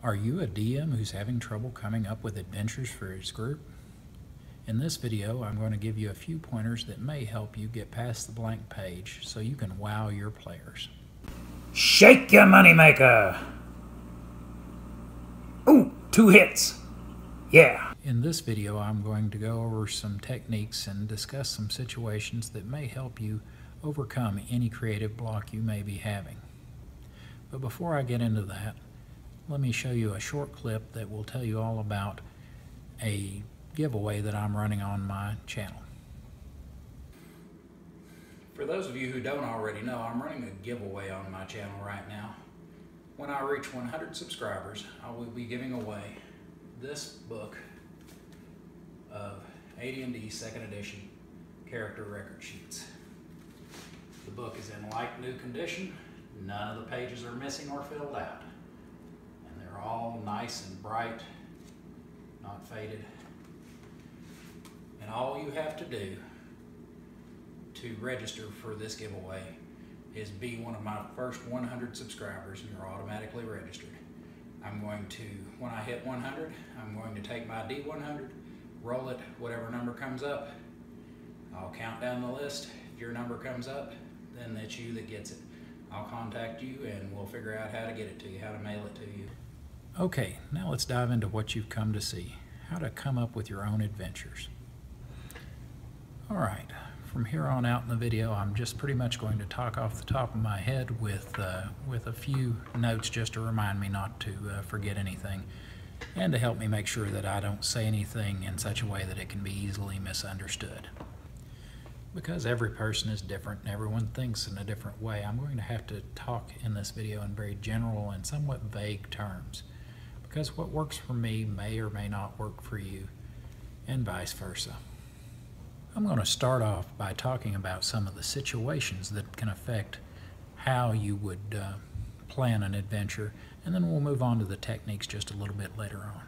Are you a DM who's having trouble coming up with adventures for his group? In this video, I'm going to give you a few pointers that may help you get past the blank page so you can wow your players. Shake your moneymaker! Ooh, 2 hits! Yeah! In this video, I'm going to go over some techniques and discuss some situations that may help you overcome any creative block you may be having. But before I get into that, let me show you a short clip that will tell you all about a giveaway that I'm running on my channel. For those of you who don't already know, I'm running a giveaway on my channel right now. When I reach 100 subscribers, I will be giving away this book of AD&D 2nd edition character record sheets. The book is in like new condition. None of the pages are missing or filled out. And they're all nice and bright, not faded. And all you have to do to register for this giveaway is be one of my first 100 subscribers and you're automatically registered. I'm going to, when I hit 100, I'm going to take my D100, roll it, whatever number comes up. I'll count down the list. If your number comes up, then it's you that gets it. I'll contact you and we'll figure out how to get it to you, how to mail it to you. Okay, now let's dive into what you've come to see, how to come up with your own adventures. All right, from here on out in the video, I'm just pretty much going to talk off the top of my head with a few notes just to remind me not to forget anything and to help me make sure that I don't say anything in such a way that it can be easily misunderstood. Because every person is different and everyone thinks in a different way, I'm going to have to talk in this video in very general and somewhat vague terms. Because what works for me may or may not work for you, and vice versa. I'm going to start off by talking about some of the situations that can affect how you would plan an adventure, and then we'll move on to the techniques just a little bit later on.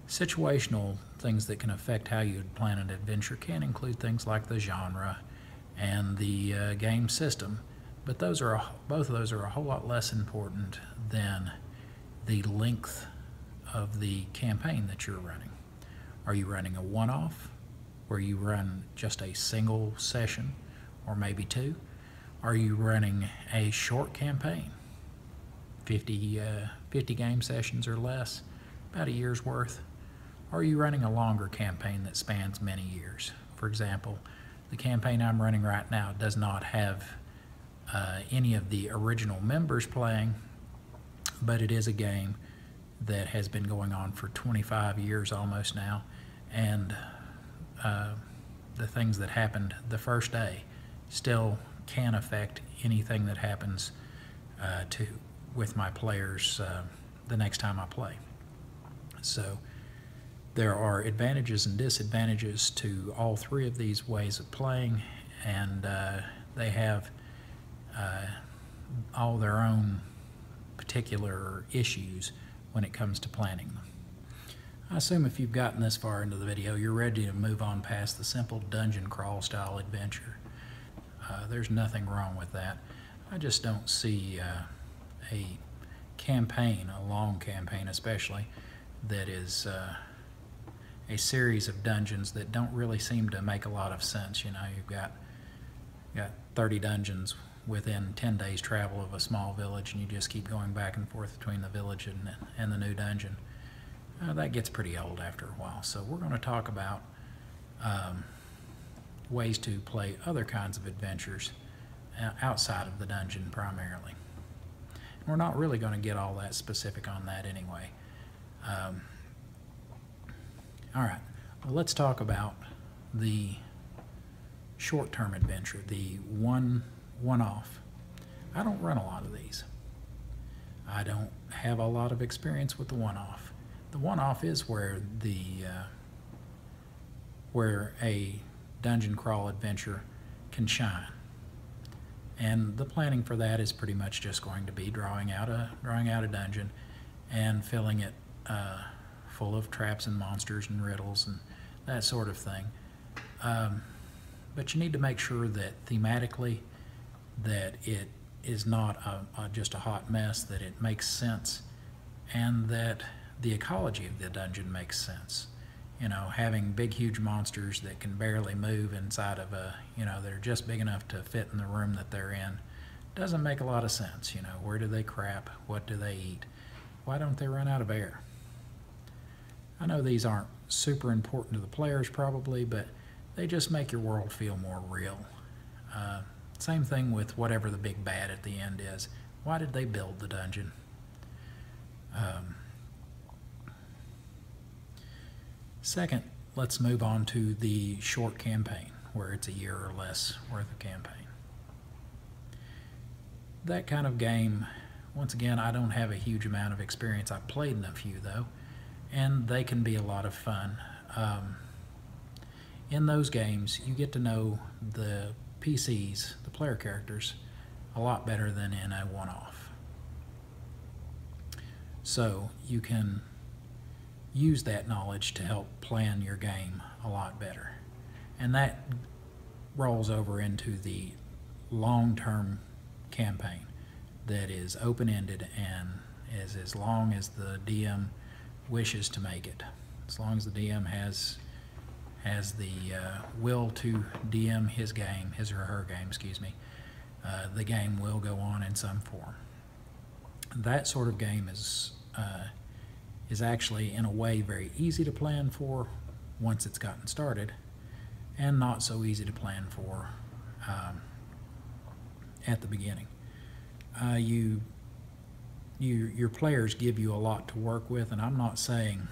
Situational things that can affect how you'd plan an adventure can include things like the genre and the game system, but both of those are a whole lot less important than the length of the campaign that you're running. Are you running a one-off, where you run just a single session, or maybe 2? Are you running a short campaign, 50 game sessions or less, about a year's worth? Are you running a longer campaign that spans many years? For example, the campaign I'm running right now does not have any of the original members playing, but it is a game that has been going on for 25 years almost now, and the things that happened the first day still can affect anything that happens with my players the next time I play. So there are advantages and disadvantages to all 3 of these ways of playing, and they have all their own particular issues when it comes to planning them. I assume if you've gotten this far into the video, you're ready to move on past the simple dungeon crawl style adventure. There's nothing wrong with that. I just don't see a campaign, a long campaign especially, that is a series of dungeons that don't really seem to make a lot of sense. You know, you've got 30 dungeons within 10 days travel of a small village, and you just keep going back and forth between the village and the new dungeon. That gets pretty old after a while. So we're going to talk about ways to play other kinds of adventures outside of the dungeon primarily. And we're not really going to get all that specific on that anyway. All right, well, let's talk about the short-term adventure, the one-off. I don't run a lot of these. I don't have a lot of experience with the one-off. The one-off is where a dungeon crawl adventure can shine, and the planning for that is pretty much just going to be drawing out a dungeon and filling it full of traps and monsters and riddles and that sort of thing. But you need to make sure that thematically that it is not just a hot mess, that it makes sense and that the ecology of the dungeon makes sense. You know, having big, huge monsters that can barely move inside of a, you know, that are just big enough to fit in the room that they're in doesn't make a lot of sense. You know, where do they crap? What do they eat? Why don't they run out of air? I know these aren't super important to the players probably, but they just make your world feel more real. Same thing with whatever the big bad at the end is. Why did they build the dungeon? Second, let's move on to the short campaign, where it's a year or less worth of campaign. That kind of game, once again, I don't have a huge amount of experience. I've played in a few, though, and they can be a lot of fun. In those games, you get to know the PCs, the player characters, a lot better than in a one-off. So you can use that knowledge to help plan your game a lot better. And that rolls over into the long-term campaign that is open-ended and is as long as the DM wishes to make it. As long as the DM has the will to DM his game, his or her game, excuse me, the game will go on in some form. That sort of game is actually, in a way, very easy to plan for once it's gotten started, and not so easy to plan for at the beginning. Your players give you a lot to work with, and I'm not saying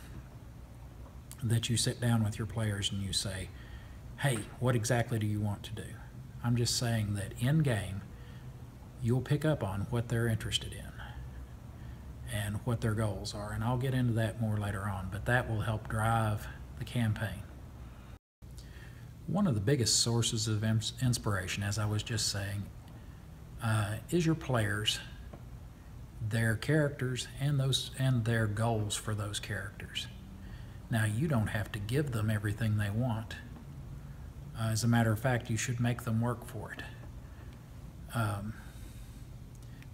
that you sit down with your players and you say, hey, what exactly do you want to do? I'm just saying that in game, you'll pick up on what they're interested in and what their goals are, and I'll get into that more later on, but that will help drive the campaign. One of the biggest sources of inspiration, as I was just saying, is your players, their characters, and their goals for those characters. Now, you don't have to give them everything they want. As a matter of fact, you should make them work for it.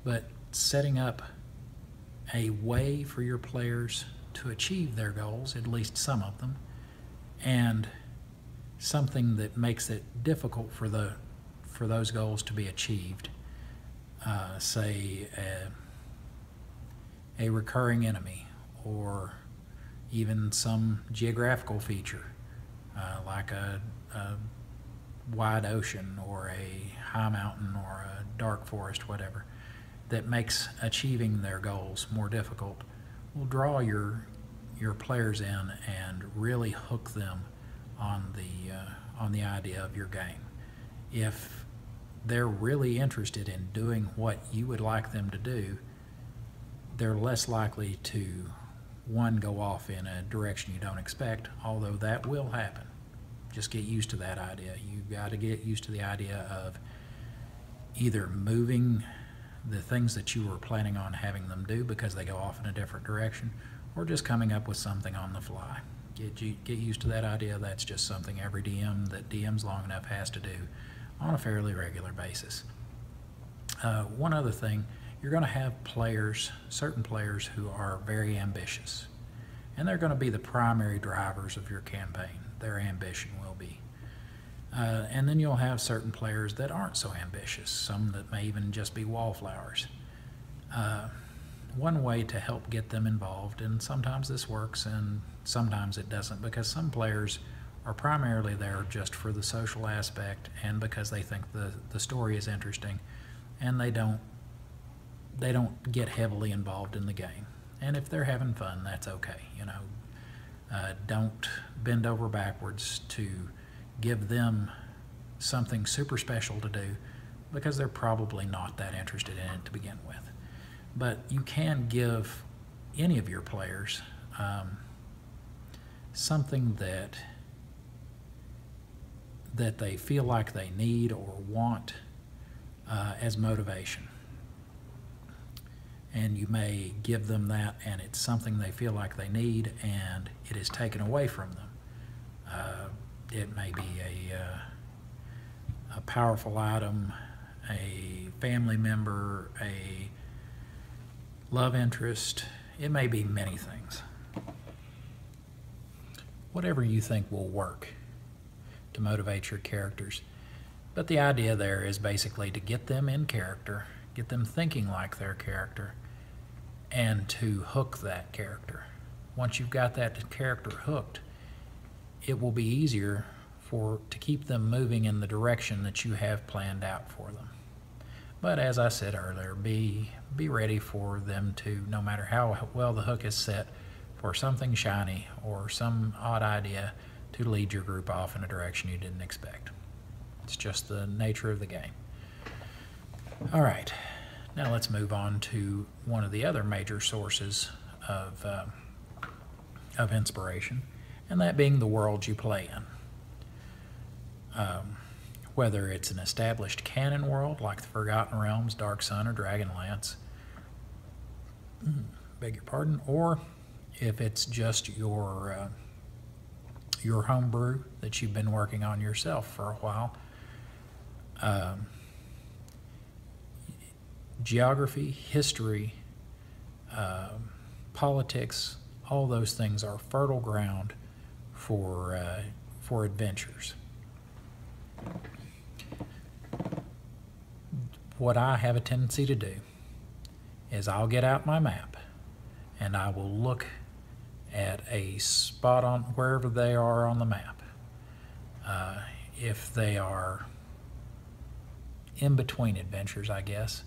But setting up a way for your players to achieve their goals, at least some of them, and something that makes it difficult for those goals to be achieved, say a recurring enemy, or even some geographical feature, like a wide ocean or a high mountain or a dark forest, whatever, that makes achieving their goals more difficult, will draw your players in and really hook them on the idea of your game. If they're really interested in doing what you would like them to do, they're less likely to, one, go off in a direction you don't expect, although that will happen. Just get used to that idea. You've got to get used to the idea of either moving the things that you were planning on having them do because they go off in a different direction, or just coming up with something on the fly. Get used to that idea. That's just something every DM that DMs long enough has to do on a fairly regular basis. One other thing, you're going to have players, certain players, who are very ambitious, and they're going to be the primary drivers of your campaign. Their ambition will be. And then you'll have certain players that aren't so ambitious, some that may even just be wallflowers. One way to help get them involved, and sometimes this works and sometimes it doesn't, because some players are primarily there just for the social aspect and because they think the story is interesting, and they don't get heavily involved in the game. And if they're having fun, that's okay. You know, don't bend over backwards to give them something super special to do, because they're probably not that interested in it to begin with. But you can give any of your players something that they feel like they need or want as motivation. And you may give them that, and it's something they feel like they need, and it is taken away from them. It may be a powerful item, a family member, a love interest. It may be many things. Whatever you think will work to motivate your characters. But the idea there is basically to get them in character, get them thinking like their character, and to hook that character. Once you've got that character hooked, it will be easier to keep them moving in the direction that you have planned out for them. But as I said earlier, be ready for them to, no matter how well the hook is set, for something shiny or some odd idea to lead your group off in a direction you didn't expect. It's just the nature of the game. All right, now let's move on to one of the other major sources of inspiration, and that being the world you play in. Whether it's an established canon world like the Forgotten Realms, Dark Sun, or Dragonlance, beg your pardon, or if it's just your homebrew that you've been working on yourself for a while. Geography, history, politics, all those things are fertile ground for adventures. What I have a tendency to do is I'll get out my map and I will look at a spot on wherever they are on the map. If they are in between adventures, I guess,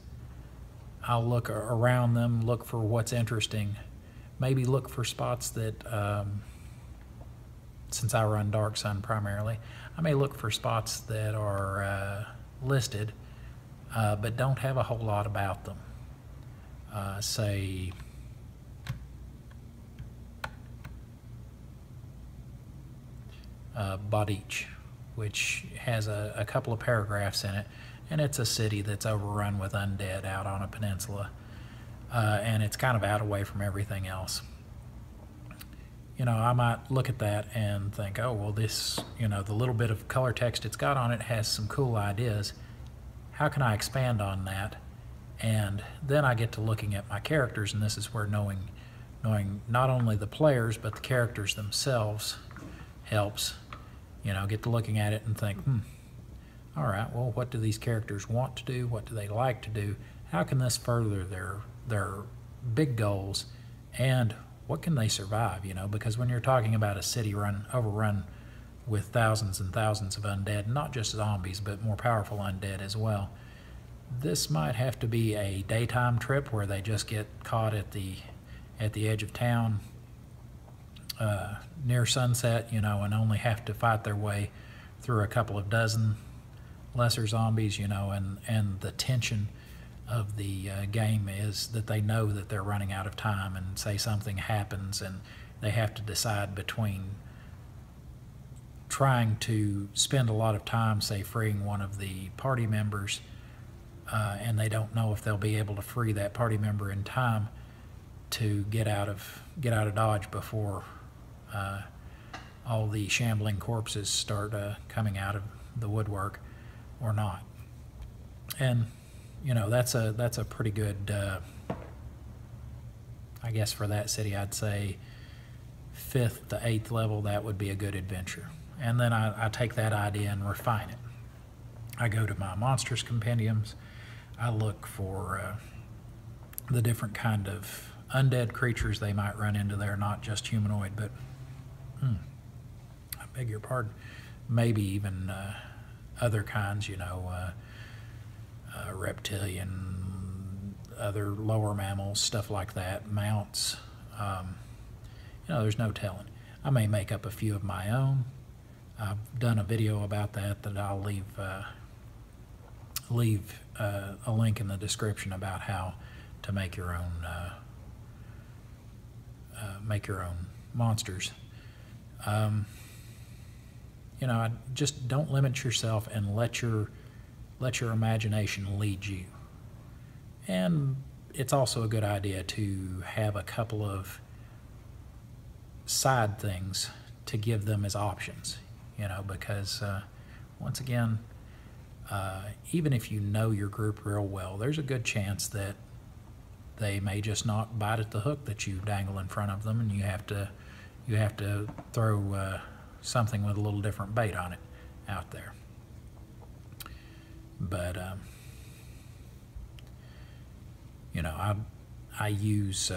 I'll look around them, look for what's interesting, maybe look for spots that, since I run Dark Sun primarily, I may look for spots that are listed but don't have a whole lot about them. Say, Bodice, which has a couple of paragraphs in it, and it's a city that's overrun with undead out on a peninsula, and it's kind of out away from everything else. You know, I might look at that and think, oh, well, this, you know, the little bit of color text it's got on it has some cool ideas. How can I expand on that? And then I get to looking at my characters, and this is where knowing not only the players but the characters themselves helps. You know, get to looking at it and think, all right, well, what do these characters want to do? What do they like to do? How can this further their big goals? And what can they survive? You know, because when you're talking about a city overrun with thousands and thousands of undead, not just zombies, but more powerful undead as well, this might have to be a daytime trip where they just get caught at the edge of town near sunset, you know, and only have to fight their way through a couple of dozen lesser zombies, you know, and the tension of the game is that they know that they're running out of time, and say something happens and they have to decide between trying to spend a lot of time, say, freeing one of the party members, and they don't know if they'll be able to free that party member in time to get out of Dodge before all the shambling corpses start coming out of the woodwork or not. And you know, that's a pretty good, I guess for that city, I'd say 5th to 8th level, that would be a good adventure. And then I take that idea and refine it. I go to my monsters compendiums. I look for the different kind of undead creatures they might run into there, not just humanoid, but, I beg your pardon, maybe even other kinds, you know, reptilian, other lower mammals, stuff like that, mounts. You know, there's no telling. I may make up a few of my own. I've done a video about that I'll leave a link in the description about how to make your own monsters. You know, just don't limit yourself and let your imagination lead you. And it's also a good idea to have a couple of side things to give them as options, you know, because once again, even if you know your group real well, there's a good chance that they may just not bite at the hook that you dangle in front of them, and you have to throw something with a little different bait on it out there. But you know, I use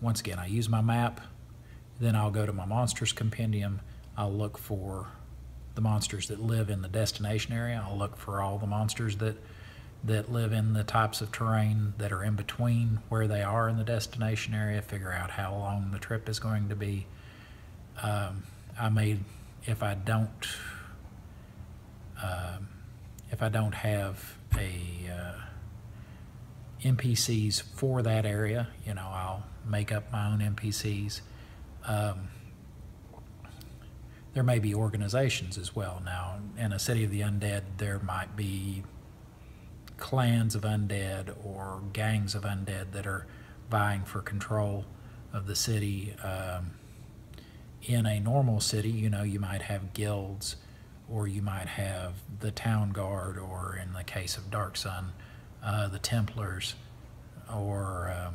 once again, I use my map. Then I'll go to my monsters compendium. I'll look for the monsters that live in the destination area. I'll look for all the monsters that live in the types of terrain that are in between where they are in the destination area, figure out how long the trip is going to be. If I don't have NPCs for that area, you know, I'll make up my own NPCs. There may be organizations as well. Now, in a City of the Undead, there might be clans of undead or gangs of undead that are vying for control of the city. In a normal city, you know, you might have guilds, or you might have the town guard, or in the case of Dark Sun, the Templars, or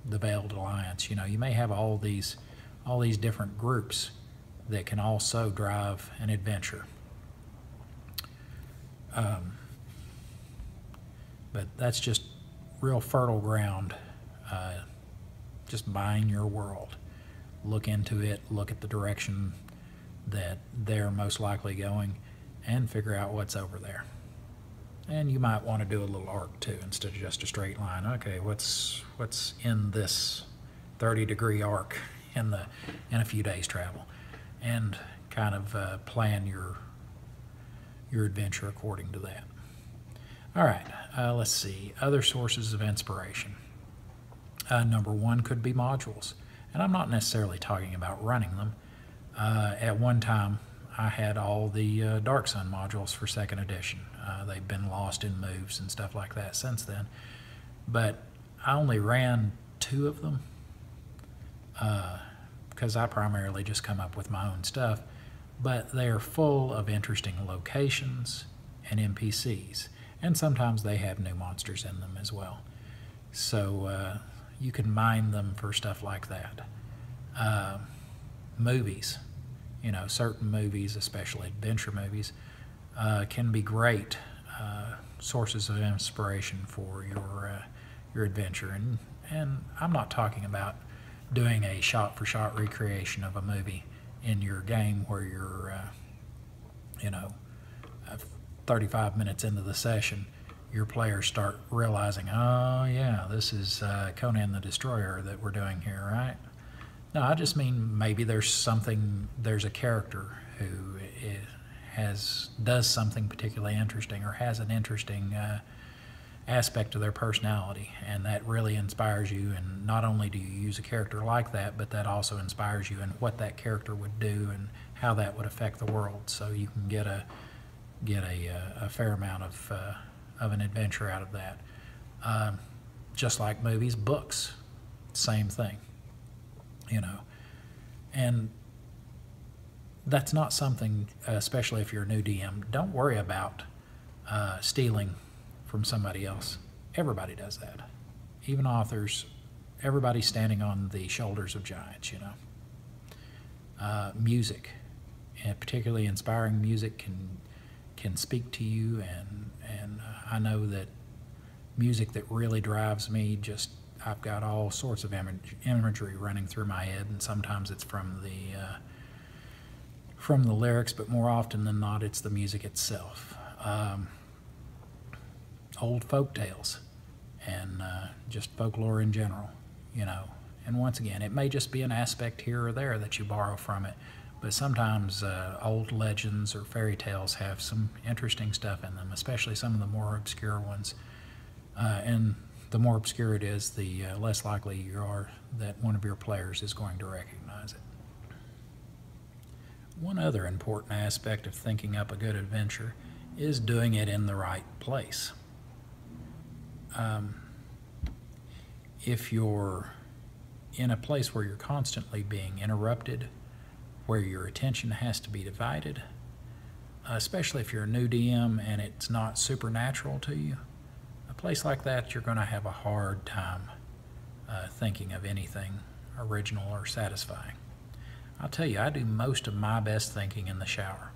the Veiled Alliance. You know, you may have all these different groups that can also drive an adventure. But that's just real fertile ground. Just buying your world. Look into it, look at the direction that they're most likely going, and figure out what's over there. And you might want to do a little arc too, instead of just a straight line. Okay, what's in this 30-degree arc in a few days' travel, and kind of plan your adventure according to that. All right, let's see. Other sources of inspiration. Number one could be modules. And I'm not necessarily talking about running them. At one time, I had all the Dark Sun modules for 2nd edition. They've been lost in moves and stuff like that since then. But I only ran 2 of them because I primarily just come up with my own stuff. But they are full of interesting locations and NPCs. And sometimes they have new monsters in them as well. So you can mine them for stuff like that. Movies, you know, certain movies, especially adventure movies, can be great sources of inspiration for your adventure. And I'm not talking about doing a shot-for-shot recreation of a movie in your game where you're, 35 minutes into the session, your players start realizing, oh yeah, this is Conan the Destroyer that we're doing here, right? No, I just mean maybe there's a character who does something particularly interesting, or has an interesting aspect of their personality, and that really inspires you. And not only do you use a character like that, but that also inspires you in what that character would do and how that would affect the world. So you can get a fair amount of an adventure out of that. Just like movies, books, same thing, you know. And that's not something, especially if you're a new DM, don't worry about stealing from somebody else. Everybody does that. Even authors, everybody's standing on the shoulders of giants, you know. Music, and particularly inspiring music, can speak to you, and I know that music that really drives me, I've got all sorts of imagery running through my head, and sometimes it's from the lyrics, but more often than not, it's the music itself. Old folk tales and just folklore in general, you know. And once again, it may just be an aspect here or there that you borrow from it, but sometimes old legends or fairy tales have some interesting stuff in them, especially some of the more obscure ones. And the more obscure it is, the less likely you are that one of your players is going to recognize it. One other important aspect of thinking up a good adventure is doing it in the right place. If you're in a place where you're constantly being interrupted, where your attention has to be divided, especially if you're a new DM and it's not supernatural to you, a place like that, you're going to have a hard time thinking of anything original or satisfying. I'll tell you, I do most of my best thinking in the shower.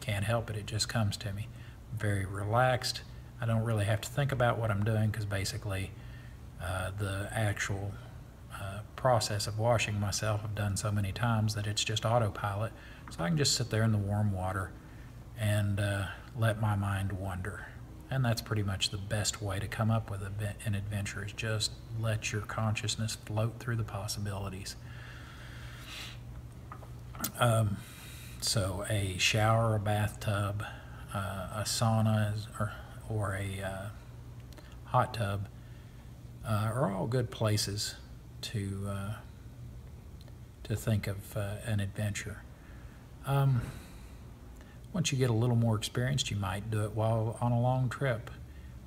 Can't help it, it just comes to me. Very relaxed. I don't really have to think about what I'm doing because basically the actual process of washing myself I've done so many times that it's just autopilot. So I can just sit there in the warm water and let my mind wander. And that's pretty much the best way to come up with an adventure, is just let your consciousness float through the possibilities. So a shower, a bathtub, a sauna, or a hot tub are all good places to think of an adventure. Once you get a little more experienced, you might do it while on a long trip.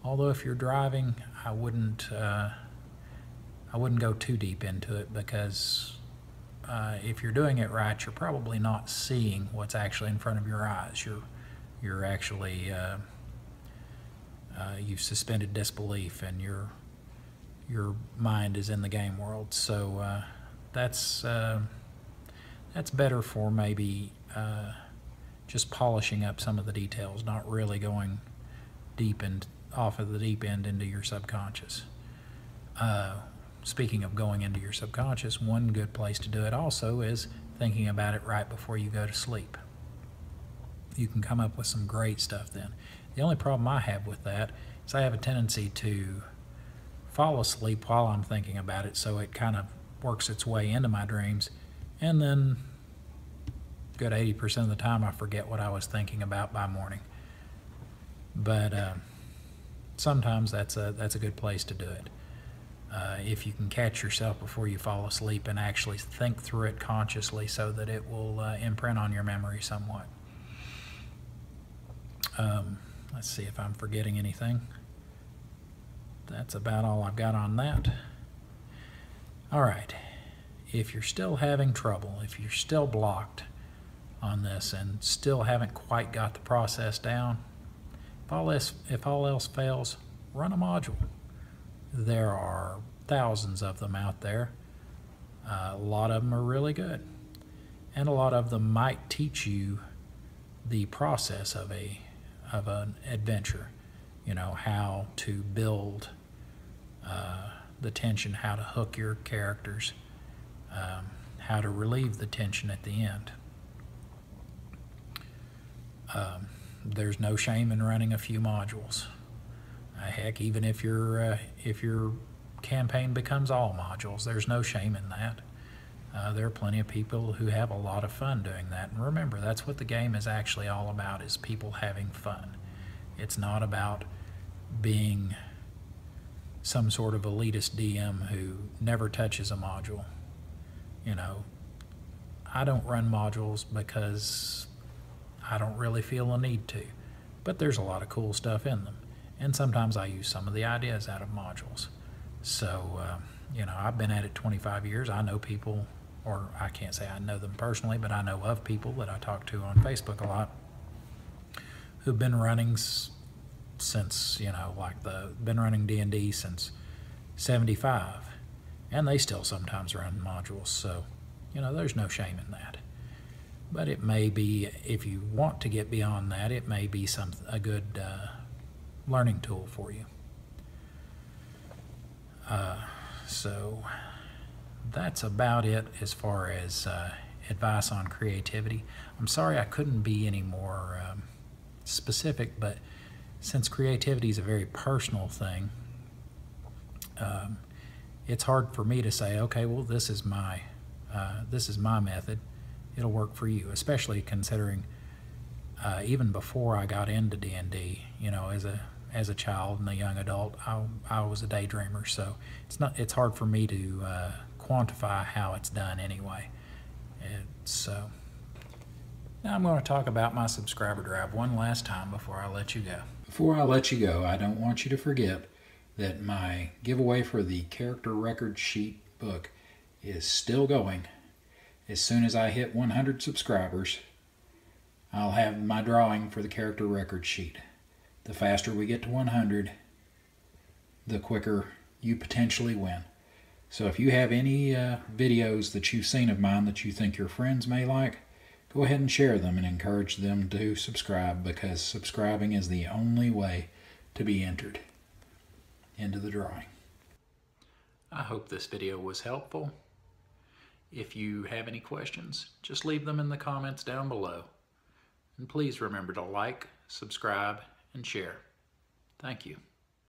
Although if you're driving, I wouldn't go too deep into it, because if you're doing it right, you're probably not seeing what's actually in front of your eyes. You're actually you've suspended disbelief, and your mind is in the game world. So that's better for maybe just polishing up some of the details, not really going deep and off of the deep end into your subconscious. Speaking of going into your subconscious, one good place to do it also is thinking about it right before you go to sleep. You can come up with some great stuff then. The only problem I have with that is I have a tendency to fall asleep while I'm thinking about it, so it kind of works its way into my dreams, and then a good 80% of the time I forget what I was thinking about by morning. But sometimes that's a good place to do it. If you can catch yourself before you fall asleep and actually think through it consciously, so that it will imprint on your memory somewhat. Let's see if I'm forgetting anything. That's about all I've got on that. All right, if you're still having trouble, if you're still blocked on this and still haven't quite got the process down, if all else fails, run a module. There are thousands of them out there. A lot of them are really good, and a lot of them might teach you the process of an adventure. You know, how to build the tension, how to hook your characters, how to relieve the tension at the end. There's no shame in running a few modules. Heck, even if your campaign becomes all modules, there's no shame in that. There are plenty of people who have a lot of fun doing that. And remember, that's what the game is actually all about, is people having fun. It's not about being some sort of elitist DM who never touches a module. You know, I don't run modules because I don't really feel a need to, but there's a lot of cool stuff in them. And sometimes I use some of the ideas out of modules. So, you know, I've been at it 25 years. I know people, or I can't say I know them personally, but I know of people that I talk to on Facebook a lot who've been running since, you know, been running D&D since 75, and they still sometimes run modules. So, you know, there's no shame in that. But it may be, if you want to get beyond that, it may be a good learning tool for you. So that's about it as far as advice on creativity. I'm sorry I couldn't be any more specific, but since creativity is a very personal thing, it's hard for me to say, okay, well, this is my method. It'll work for you, especially considering even before I got into D&D, you know, as a child and a young adult, I was a daydreamer. So it's hard for me to quantify how it's done anyway. So now I'm going to talk about my subscriber drive one last time before I let you go. Before I let you go, I don't want you to forget that my giveaway for the character record sheet book is still going. As soon as I hit 100 subscribers, I'll have my drawing for the character record sheet. The faster we get to 100, the quicker you potentially win. So if you have any videos that you've seen of mine that you think your friends may like, go ahead and share them and encourage them to subscribe, because subscribing is the only way to be entered into the drawing. I hope this video was helpful. If you have any questions, just leave them in the comments down below. And please remember to like, subscribe, and share. Thank you.